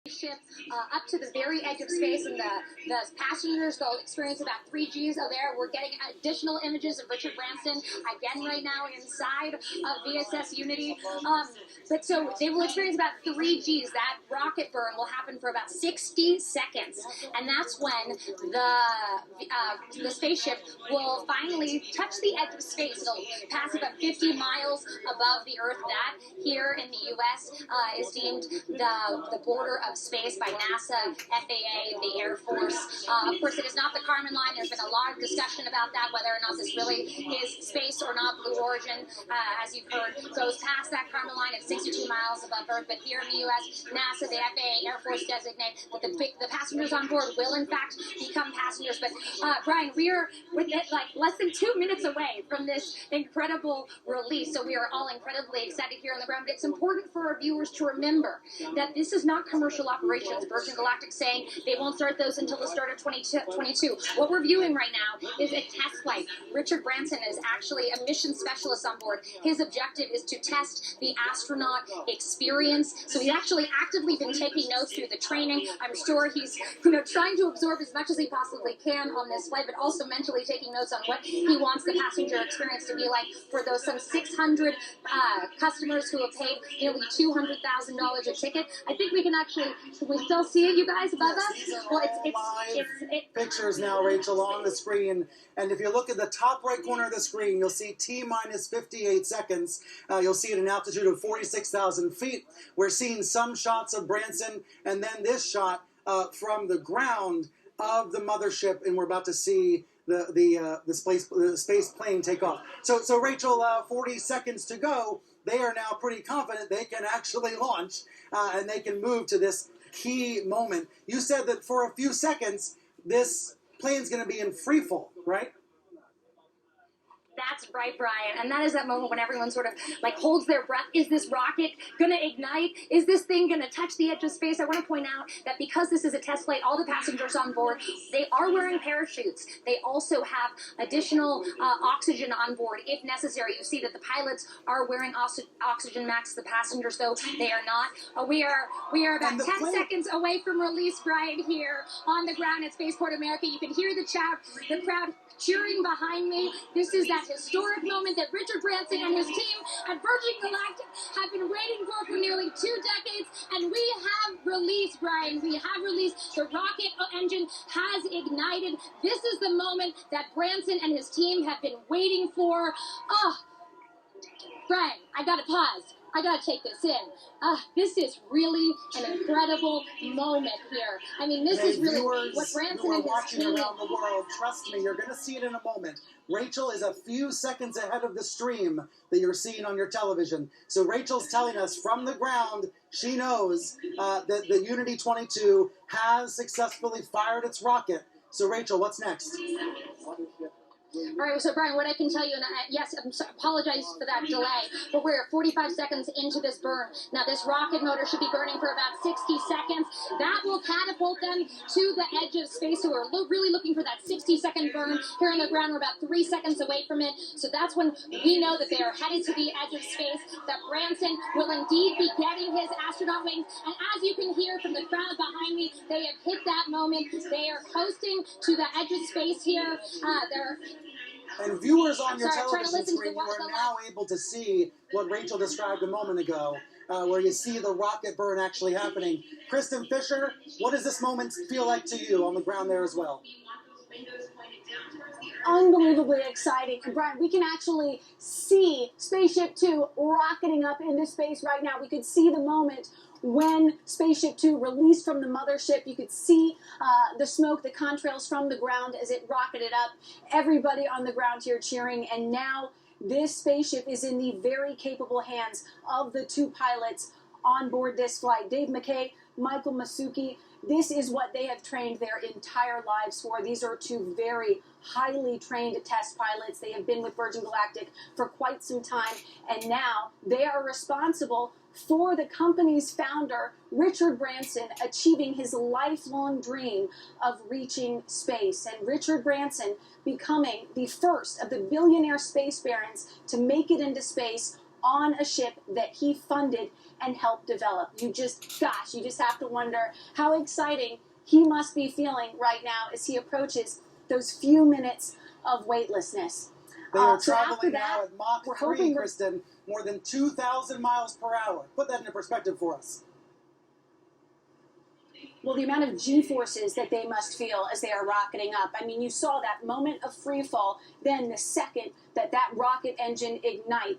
Ship up to the very edge of space, and the passengers, they'll experience about 3 Gs of there. We're getting additional images of Richard Branson again right now inside of VSS Unity. But so they will experience about 3 Gs. That rocket burn will happen for about 60 seconds, and that's when the spaceship will finally touch the edge of space. It'll pass about 50 miles above the Earth. That here in the U.S. Is deemed the border of space by NASA, FAA, the Air Force. Of course, it is not the Kármán line. There's been a lot of discussion about that, whether or not this really is space or not. Blue Origin, as you've heard, goes past that Kármán line at 62 miles above Earth. But here in the U.S., NASA, the FAA, Air Force designate that the passengers on board will, in fact, become passengers. But, Brian, we are like less than 2 minutes away from this incredible release, so we are all incredibly excited here on the ground. But it's important for our viewers to remember that this is not commercial operations. Virgin Galactic saying they won't start those until the start of 2022. What we're viewing right now is a test flight. Richard Branson is actually a mission specialist on board. His objective is to test the astronaut experience. So he's actually actively been taking notes through the training. I'm sure he's trying to absorb as much as he possibly can on this flight, but also mentally taking notes on what he wants the passenger experience to be like for those some 600 customers who have paid nearly $200,000 a ticket. I think we can we still see it, you guys, above us? Well, it's pictures now, Rachel, on the screen. And if you look at the top right corner of the screen, you'll see T-minus 58 seconds. You'll see at an altitude of 46,000 feet. We're seeing some shots of Branson, and then this shot from the ground of the mothership, and we're about to see the space plane take off. So Rachel, 40 seconds to go. They are now pretty confident they can actually launch, and they can move to this key moment. You said that for a few seconds, this plane's going to be in free fall, right? That's right, Brian. And that is that moment when everyone sort of like holds their breath. Is this rocket going to ignite? Is this thing going to touch the edge of space? I want to point out that because this is a test flight, all the passengers on board, they are wearing parachutes. They also have additional oxygen on board if necessary. You see that the pilots are wearing oxygen masks. The passengers, though, they are not. We are about 10 seconds away from release, Brian, here on the ground at Spaceport America. You can hear the crowd cheering behind me. This is that historic moment that Richard Branson and his team at Virgin Galactic have been waiting for nearly 2 decades, and we have released, Brian. We have released. The rocket engine has ignited. This is the moment that Branson and his team have been waiting for. Oh, Brian, I gotta pause. I gotta take this in. This is really an incredible moment here. I mean, this is really what Branson and his team around the world. Trust me, you're gonna see it in a moment. Rachel is a few seconds ahead of the stream that you're seeing on your television. So Rachel's telling us from the ground, she knows that the Unity 22 has successfully fired its rocket. So Rachel, what's next? All right, so Brian, what I can tell you, and yes, apologize for that delay, but we're 45 seconds into this burn. Now, this rocket motor should be burning for about 60 seconds. That will catapult them to the edge of space. So we're really looking for that 60-second burn. Here on the ground, we're about 3 seconds away from it. So that's when we know that they are headed to the edge of space, that Branson will indeed be getting his astronaut wings. And as you can hear from the crowd behind me, they have hit that moment. They are coasting to the edge of space here. And viewers on your television screen, you are now able to see what Rachel described a moment ago, where you see the rocket burn actually happening. Kristen Fisher, what does this moment feel like to you on the ground there as well? Unbelievably exciting. And Brian, we can actually see Spaceship 2 rocketing up into space right now. We could see the moment when Spaceship 2 released from the mothership. You could see the smoke, the contrails from the ground as it rocketed up. Everybody on the ground here cheering. And now this spaceship is in the very capable hands of the 2 pilots on board this flight. Dave McKay, Michael Masuki. This is what they have trained their entire lives for. These are 2 very highly trained test pilots. They have been with Virgin Galactic for quite some time, and now they are responsible for the company's founder, Richard Branson, achieving his lifelong dream of reaching space. And Richard Branson becoming the first of the billionaire space barons to make it into space on a ship that he funded and helped develop. You just have to wonder how exciting he must be feeling right now as he approaches those few minutes of weightlessness. They are So after traveling now that, at Mach we're 3, hoping Kristen, more than 2,000 miles per hour. Put that into perspective for us. Well, the amount of G-forces that they must feel as they are rocketing up. I mean, you saw that moment of free fall, then the second that rocket engine ignites.